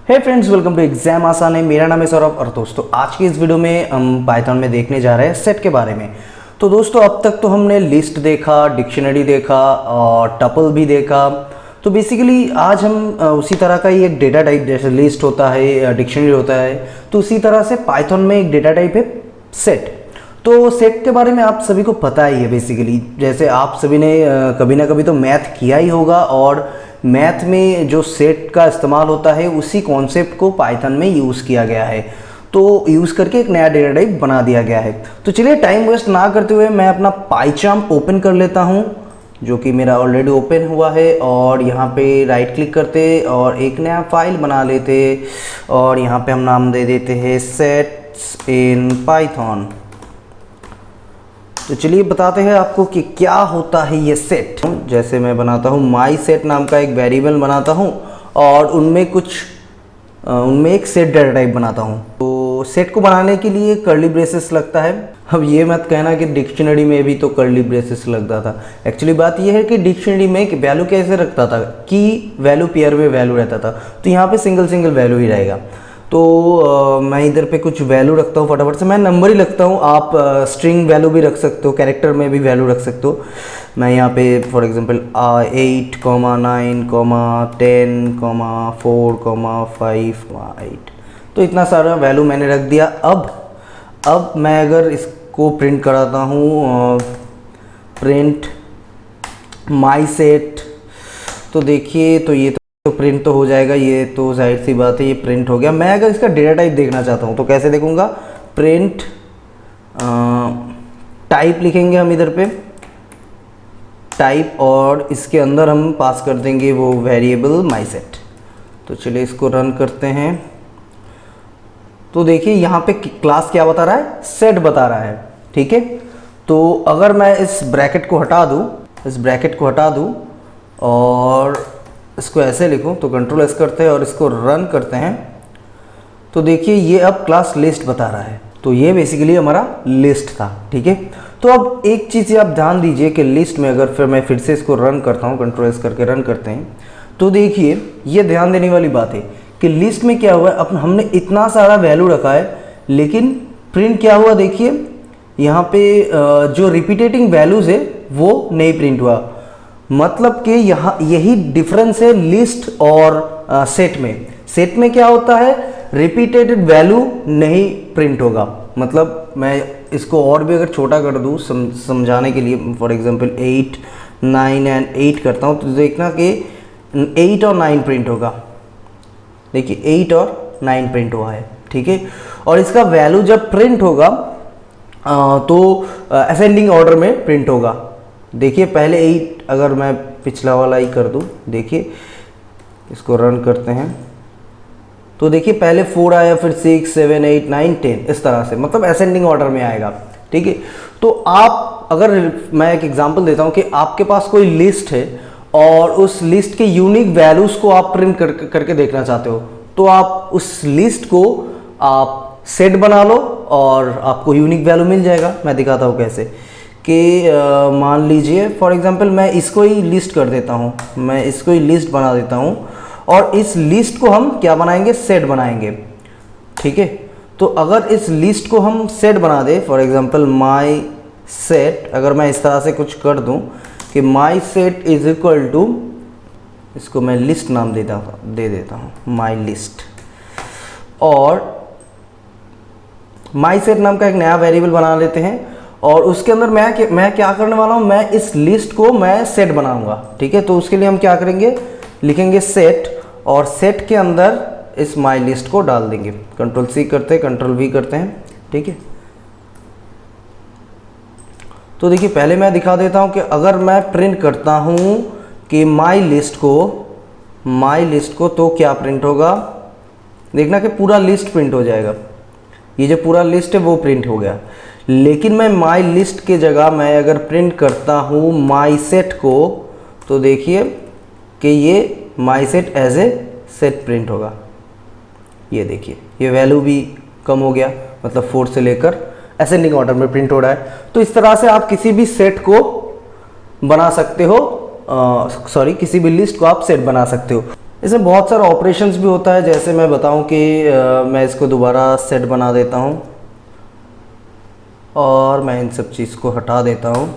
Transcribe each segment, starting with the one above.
Hey friends, welcome to exam आसान है। मेरा नाम है सौरभ और दोस्तों आज की इस वीडियो में हम पाइथन में देखने जा रहे हैं सेट के बारे में। तो दोस्तों अब तक तो हमने लिस्ट देखा, डिक्शनरी देखा और टपल भी देखा। तो बेसिकली आज हम उसी तरह का ही एक डेटा टाइप, जैसे लिस्ट होता है, डिक्शनरी होता है, तो उसी तरह से पाइथन में एक डेटा टाइप है सेट। तो सेट के बारे में आप सभी को पता ही है। बेसिकली जैसे आप सभी ने कभी ना कभी तो मैथ किया ही होगा और मैथ में जो सेट का इस्तेमाल होता है उसी कॉन्सेप्ट को पाइथन में यूज़ किया गया है। तो यूज़ करके एक नया डेटा टाइप बना दिया गया है। तो चलिए टाइम वेस्ट ना करते हुए मैं अपना पाइचार्म ओपन कर लेता हूँ, जो कि मेरा ऑलरेडी ओपन हुआ है। और यहाँ पे राइट क्लिक करते और एक नया फाइल बना लेते और यहाँ पे हम नाम दे देते हैं सेट्स इन पाइथन। तो चलिए बताते हैं आपको कि क्या होता है ये सेट। जैसे मैं बनाता हूँ माई सेट नाम का एक वेरिएबल बनाता हूँ और उनमें एक सेट डेटा टाइप बनाता हूँ। तो सेट को बनाने के लिए कर्ली ब्रेसेस लगता है। अब ये मत कहना कि डिक्शनरी में भी तो कर्ली ब्रेसेस लगता था। एक्चुअली बात ये है कि डिक्शनरी में वैल्यू कैसे रखता था कि वैल्यू पेयर में वैल्यू रहता था, तो यहाँ पे सिंगल वैल्यू ही रहेगा। तो मैं इधर पे कुछ वैल्यू रखता हूँ, फटाफट से मैं नंबर ही रखता हूँ। आप स्ट्रिंग वैल्यू भी रख सकते हो, कैरेक्टर में भी वैल्यू रख सकते हो। मैं यहाँ पे फॉर एग्जांपल 8, 9, 10, 4, 5, 8, तो इतना सारा वैल्यू मैंने रख दिया। अब मैं अगर इसको प्रिंट कराता हूँ, प्रिंट माई सेट, तो देखिए तो ये तो प्रिंट तो हो जाएगा। ये तो जाहिर सी बात है, ये प्रिंट हो गया। मैं अगर इसका डेटा टाइप देखना चाहता हूँ तो कैसे देखूँगा? प्रिंट टाइप लिखेंगे हम इधर पे टाइप, और इसके अंदर हम पास कर देंगे वो वेरिएबल माई सेट। तो चलिए इसको रन करते हैं। तो देखिए यहाँ पे क्लास क्या बता रहा है? सेट बता रहा है। ठीक है, तो अगर मैं इस ब्रैकेट को हटा दूँ और इसको ऐसे लिखूं, तो कंट्रोल एस करते हैं और इसको रन करते हैं। तो देखिए ये अब क्लास लिस्ट बता रहा है। तो ये बेसिकली हमारा लिस्ट था। ठीक है, तो अब एक चीज़ आप ध्यान दीजिए कि लिस्ट में अगर मैं फिर से इसको रन करता हूँ, कंट्रोल एस करके रन करते हैं, तो देखिए ये ध्यान देने वाली बात है कि लिस्ट में क्या हुआ है, अब हमने इतना सारा वैल्यू रखा है लेकिन प्रिंट क्या हुआ? देखिए यहाँ पे जो रिपीटेटिंग वैल्यूज़ है वो नहीं प्रिंट हुआ। मतलब कि यहाँ यही डिफरेंस है लिस्ट और सेट में। सेट में क्या होता है? रिपीटेड वैल्यू नहीं प्रिंट होगा। मतलब मैं इसको और भी अगर छोटा कर दूँ समझाने के लिए, फॉर एग्जांपल 8, 9 एंड 8 करता हूँ, तो देखना कि 8 और 9 प्रिंट होगा। देखिए 8 और 9 प्रिंट हुआ है। ठीक है, और इसका वैल्यू जब प्रिंट होगा तो असेंडिंग ऑर्डर में प्रिंट होगा। देखिए पहले 8, अगर मैं पिछला वाला ही कर दूं, देखिए इसको रन करते हैं, तो देखिए पहले 4 आया, फिर 6, 7, 8, 9, 10, इस तरह से, मतलब असेंडिंग ऑर्डर में आएगा। ठीक है, तो आप अगर मैं एक एग्जांपल देता हूं कि आपके पास कोई लिस्ट है और उस लिस्ट के यूनिक वैल्यूज़ को आप प्रिंट करके देखना चाहते हो, तो आप उस लिस्ट को आप सेट बना लो और आपको यूनिक वैल्यू मिल जाएगा। मैं दिखाता हूँ कैसे कि मान लीजिए फॉर एग्जांपल मैं इसको ही लिस्ट कर देता हूँ, मैं इसको ही लिस्ट बना देता हूँ और इस लिस्ट को हम क्या बनाएंगे? सेट बनाएंगे। ठीक है, तो अगर इस लिस्ट को हम सेट बना दें, फॉर एग्जांपल माई सेट, अगर मैं इस तरह से कुछ कर दूँ कि my set is equal to, इसको मैं लिस्ट नाम दे देता हूँ, माई लिस्ट, और माई सेट नाम का एक नया वेरिएबल बना लेते हैं और उसके अंदर मैं क्या करने वाला हूँ? मैं इस लिस्ट को मैं सेट बनाऊंगा। ठीक है, तो उसके लिए हम क्या करेंगे? लिखेंगे सेट और सेट के अंदर इस माई लिस्ट को डाल देंगे। कंट्रोल सी करते हैं, कंट्रोल वी करते हैं। ठीक है, तो देखिए पहले मैं दिखा देता हूँ कि अगर मैं प्रिंट करता हूँ कि माई लिस्ट को तो क्या प्रिंट होगा? देखना कि पूरा लिस्ट प्रिंट हो जाएगा। ये जो पूरा लिस्ट है वो प्रिंट हो गया। लेकिन मैं माई लिस्ट के जगह मैं अगर प्रिंट करता हूँ माई सेट को, तो देखिए कि ये my set as a set print होगा। ये देखिए ये वैल्यू भी कम हो गया, मतलब 4 से लेकर असेंडिंग ऑर्डर में प्रिंट हो रहा है। तो इस तरह से आप किसी भी सेट को बना सकते हो, किसी भी लिस्ट को आप सेट बना सकते हो। इसमें बहुत सारा ऑपरेशंस भी होता है, जैसे मैं बताऊं कि मैं इसको दोबारा सेट बना देता हूं और मैं इन सब चीज़ को हटा देता हूं।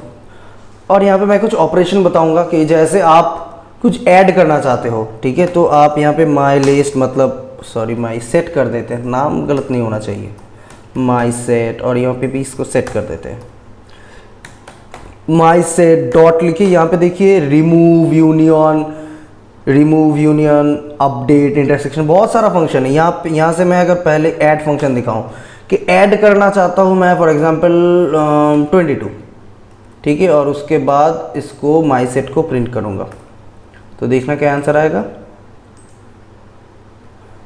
और यहाँ पे मैं कुछ ऑपरेशन बताऊंगा कि जैसे आप कुछ ऐड करना चाहते हो, ठीक है, तो आप यहाँ पे माई लिस्ट मतलब माई सेट कर देते हैं, नाम गलत नहीं होना चाहिए, माई सेट, और यहाँ पे भी इसको सेट कर देते हैं। माई सेट डॉट लिखिए, यहाँ पे देखिए रिमूव यूनियन, अपडेट, इंटरसेक्शन, बहुत सारा फंक्शन है। यहाँ से मैं अगर पहले ऐड फंक्शन दिखाऊं कि ऐड करना चाहता हूँ मैं फॉर एग्जांपल 22, ठीक है, और उसके बाद इसको माई सेट को प्रिंट करूँगा तो देखना क्या आंसर आएगा।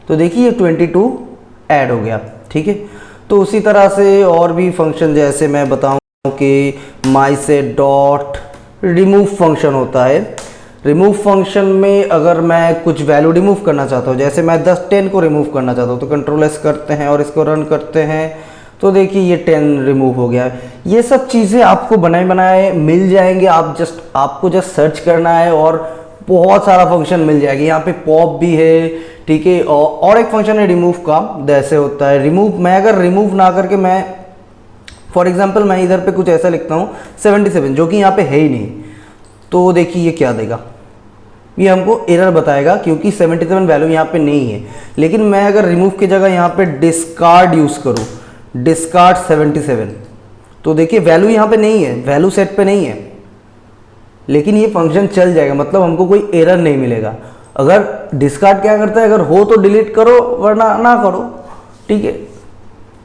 तो देखिए 22 ऐड हो गया, ठीक है। तो उसी तरह से और भी फंक्शन, जैसे मैं बताऊँ कि my set dot remove function होता है। रिमूव फंक्शन में अगर मैं कुछ वैल्यू रिमूव करना चाहता हूँ, जैसे मैं 10 को रिमूव करना चाहता हूँ, तो कंट्रोल एस करते हैं और इसको रन करते हैं, तो देखिए ये 10 रिमूव हो गया है। ये सब चीज़ें आपको बनाए मिल जाएंगे, आपको जस्ट सर्च करना है और बहुत सारा फंक्शन मिल जाएगा। यहाँ पे पॉप भी है, ठीक है, और एक फंक्शन है रिमूव का, जैसे होता है रिमूव। मैं अगर रिमूव ना करके मैं फॉर एग्जांपल मैं इधर पे कुछ ऐसा लिखता हूँ 77, जो कि यहाँ पे है ही नहीं, तो देखिए ये क्या देगा, ये हमको एरर बताएगा क्योंकि 77 वैल्यू यहाँ पे नहीं है। लेकिन मैं अगर रिमूव की जगह यहाँ पे डिस्कार्ड यूज़ करूँ, डिस्कार्ड 77, तो देखिए वैल्यू यहाँ पे नहीं है, वैल्यू सेट पे नहीं है, लेकिन ये फंक्शन चल जाएगा, मतलब हमको कोई एरर नहीं मिलेगा। अगर डिस्कार्ड क्या करता है, अगर हो तो डिलीट करो वरना ना करो, ठीक है।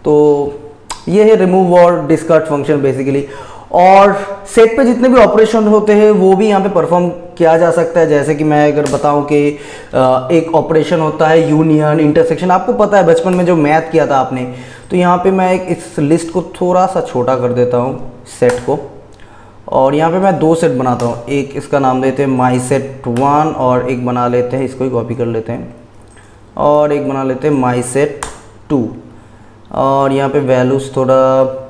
तो ये है रिमूव और डिस्कार्ड फंक्शन बेसिकली। और सेट पे जितने भी ऑपरेशन होते हैं वो भी यहाँ पे परफॉर्म किया जा सकता है। जैसे कि मैं अगर बताऊँ कि एक ऑपरेशन होता है यूनियन, इंटरसेक्शन, आपको पता है बचपन में जो मैथ किया था आपने। तो यहाँ पे मैं इस लिस्ट को थोड़ा सा छोटा कर देता हूँ, सेट को, और यहाँ पे मैं 2 सेट बनाता हूँ। एक इसका नाम देते हैं माई सेट 1 और एक बना लेते हैं, इसको ही कॉपी कर लेते हैं, और एक बना लेते हैं माई सेट 2। और यहाँ पे वैल्यूज़ थोड़ा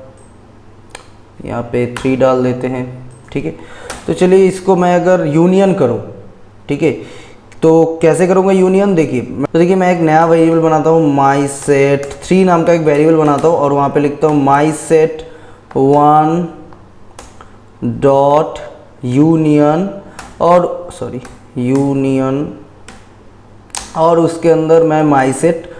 यहाँ पे 3 डाल देते हैं, ठीक है। तो चलिए इसको मैं अगर यूनियन करूँ, ठीक है, तो कैसे करूँगा यूनियन, देखिए तो देखिए मैं एक नया वेरिएबल बनाता हूँ, माई सेट 3 नाम का एक वेरिएबल बनाता हूँ, और वहाँ पे लिखता हूँ माई सेट 1 डॉट यूनियन, और यूनियन, और उसके अंदर मैं माई सेट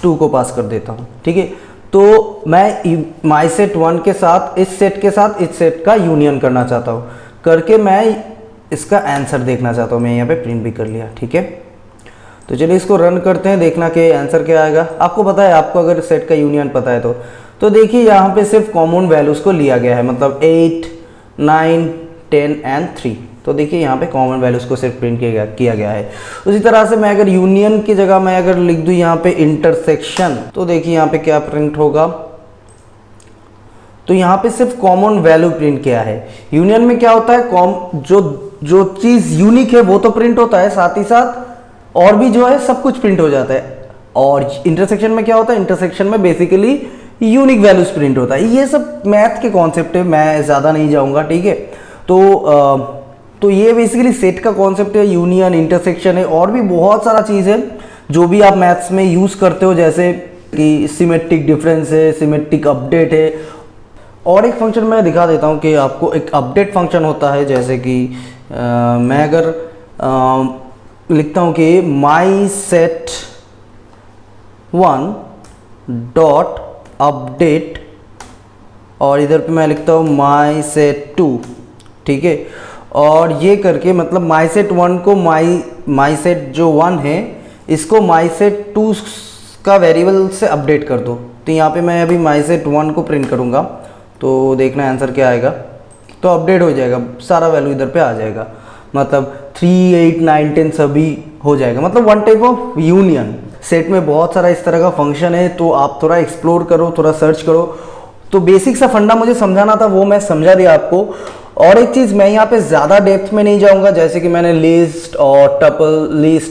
2 को पास कर देता हूँ, ठीक है। तो मैं माई सेट 1 के साथ इस सेट का यूनियन करना चाहता हूँ, करके मैं इसका आंसर देखना चाहता हूँ। मैं यहाँ पे प्रिंट भी कर लिया, ठीक है। तो चलिए इसको रन करते हैं, देखना कि आंसर क्या आएगा। आपको पता है, आपको अगर सेट का यूनियन पता है तो देखिए यहाँ पे सिर्फ कॉमन वैल्यूज़ को लिया गया है, मतलब 8, 9, 10 एंड 3। तो देखिए यहाँ पे कॉमन वैल्यूज़ को सिर्फ प्रिंट किया गया है। उसी तरह से मैं अगर यूनियन की जगह मैं अगर लिख दूँ यहाँ पे इंटरसेक्शन, तो देखिए यहाँ पे क्या प्रिंट होगा, तो यहाँ पे सिर्फ कॉमन वैल्यू प्रिंट किया है। यूनियन में क्या होता है, जो चीज़ यूनिक है वो तो प्रिंट होता है, साथ ही साथ और भी जो है सब कुछ प्रिंट हो जाता है। और इंटरसेक्शन में क्या होता है, इंटरसेक्शन में बेसिकली यूनिक वैल्यूज प्रिंट होता है। ये सब मैथ के कॉन्सेप्ट है, मैं ज़्यादा नहीं जाऊँगा, ठीक है। तो ये बेसिकली सेट का कॉन्सेप्ट है, यूनियन, इंटरसेक्शन है, और भी बहुत सारा चीज़ है जो भी आप मैथ्स में यूज़ करते हो, जैसे कि सिमेट्रिक डिफरेंस है, सिमेट्रिक अपडेट है। और एक फंक्शन मैं दिखा देता हूँ कि आपको एक अपडेट फंक्शन होता है, जैसे कि मैं अगर लिखता हूँ कि माई सेट 1 डॉट अपडेट, और इधर पे मैं लिखता हूँ माई सेट 2, ठीक है। और ये करके मतलब माई सेट 1 को माई सेट जो 1 है इसको माई सेट 2 का वेरिएबल से अपडेट कर दो। तो यहाँ पे मैं अभी माई सेट 1 को प्रिंट करूँगा, तो देखना आंसर क्या आएगा। तो अपडेट हो जाएगा, सारा वैल्यू इधर पे आ जाएगा, मतलब 3, 8, 9, 10 सभी हो जाएगा, मतलब one type of union. Set में बहुत सारा इस तरह का फंक्शन है, तो आप थोड़ा एक्सप्लोर करो, थोड़ा सर्च करो। तो बेसिक सा फंडा मुझे समझाना था, वो मैं समझा दिया आपको। और एक चीज़, मैं यहाँ पे ज़्यादा डेप्थ में नहीं जाऊँगा, जैसे कि मैंने लिस्ट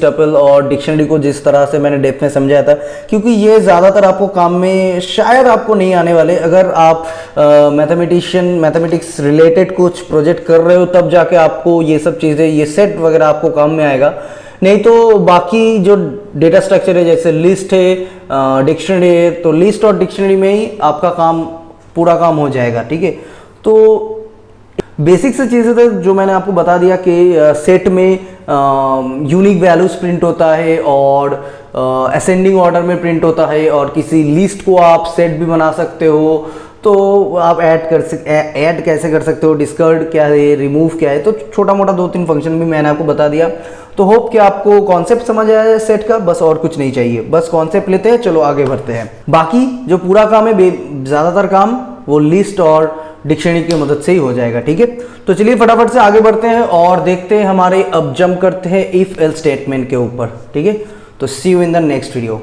टपल और डिक्शनरी को जिस तरह से मैंने डेप्थ में समझाया था, क्योंकि ये ज़्यादातर आपको काम में शायद आपको नहीं आने वाले। अगर आप मैथमेटिक्स रिलेटेड कुछ प्रोजेक्ट कर रहे हो, तब जाके आपको ये सब चीज़ें, ये सेट वगैरह आपको काम में आएगा। नहीं तो बाकी जो डेटा स्ट्रक्चर है जैसे लिस्ट है, डिक्शनरी है, तो लिस्ट और डिक्शनरी में ही आपका काम पूरा काम हो जाएगा। ठीक है, तो बेसिक से चीज़ें तो जो मैंने आपको बता दिया कि सेट में यूनिक वैल्यूज प्रिंट होता है और असेंडिंग ऑर्डर में प्रिंट होता है, और किसी लिस्ट को आप सेट भी बना सकते हो। तो आप ऐड कैसे कर सकते हो, डिस्कार्ड क्या है, रिमूव क्या है, तो छोटा मोटा 2-3 फंक्शन भी मैंने आपको बता दिया। तो होप कि आपको कॉन्सेप्ट समझ आया है सेट का, बस और कुछ नहीं चाहिए, बस कॉन्सेप्ट लेते हैं, चलो आगे बढ़ते हैं। बाकी जो पूरा काम है, ज़्यादातर काम वो लिस्ट और डिक्शनरी की मदद से ही हो जाएगा। ठीक है, तो चलिए फटाफट से आगे बढ़ते हैं और देखते हैं हमारे, अब जंप करते हैं इफ एल्स स्टेटमेंट के ऊपर। ठीक है, तो see you in the next video.